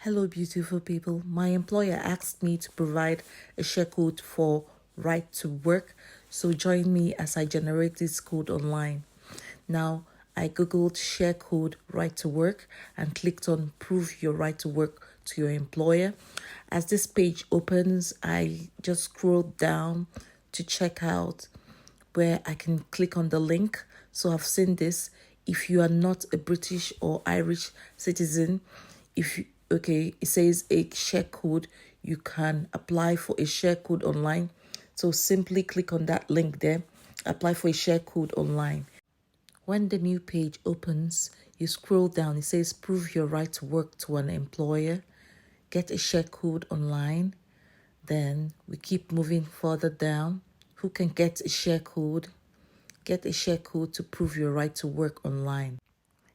Hello, beautiful people. My employer asked me to provide a share code for right to work. So join me as I generate this code online. Now, I googled share code right to work and clicked on prove your right to work to your employer. As this page opens, I just scrolled down to check out where I can click on the link. So I've seen this. If you are not a British or Irish citizen, it says a share code, you can apply for a share code online. So simply click on that link there, apply for a share code online. When the new page opens, you scroll down, it says prove your right to work to an employer, get a share code online. Then we keep moving further down. Who can get a share code? Get a share code to prove your right to work online.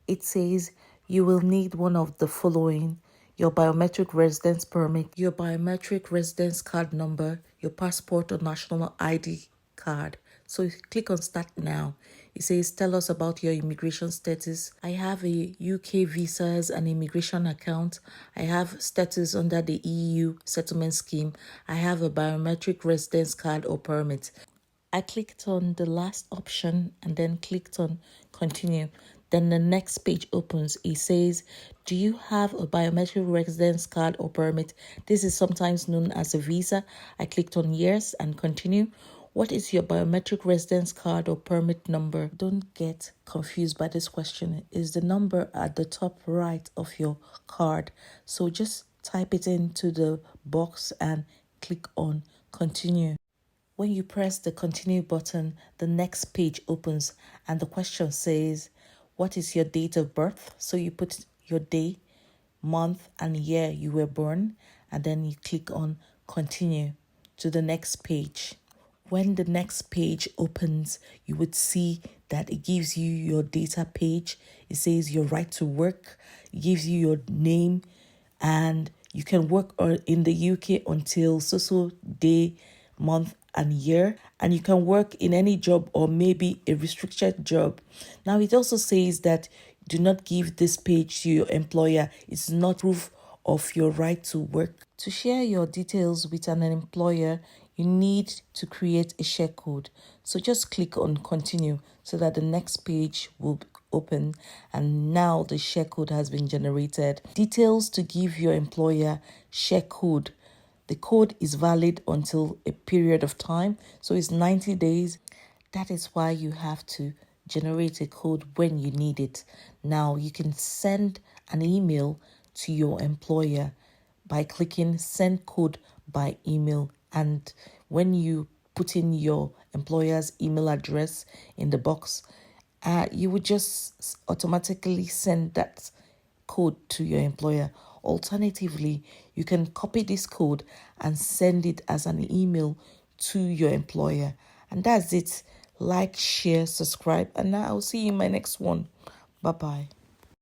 It says you will need one of the following: your biometric residence permit, your biometric residence card number, your passport or national ID card. So click on start now. It says tell us about your immigration status. I have a UK visas and immigration account. I have status under the EU settlement scheme. I have a biometric residence card or permit. I clicked on the last option and then clicked on continue. Then the next page opens. It says, do you have a biometric residence card or permit? This is sometimes known as a visa. I clicked on yes and continue. What is your biometric residence card or permit number? Don't get confused by this question. It's the number at the top right of your card. So just type it into the box and click on continue. When you press the continue button, the next page opens and the question says, what is your date of birth? So you put your day, month, and year you were born, and then you click on continue to the next page. When the next page opens, you would see that it gives you your data page. It says your right to work, it gives you your name, and you can work in the UK until so day, month, and year, and you can work in any job or maybe a restricted job. Now it also says that do not give this page to your employer. It's not proof of your right to work. To share your details with an employer, you need to create a share code. So just click on continue so that the next page will open, and now the share code has been generated. Details to give your employer share code. The code is valid until a period of time, so it's 90 days. That is why you have to generate a code when you need it. Now you can send an email to your employer by clicking send code by email, and when you put in your employer's email address in the box, you would just automatically send that code to your employer. Alternatively, you can copy this code and send it as an email to your employer. And that's it. Like, share, subscribe, and I'll see you in my next one. Bye-bye.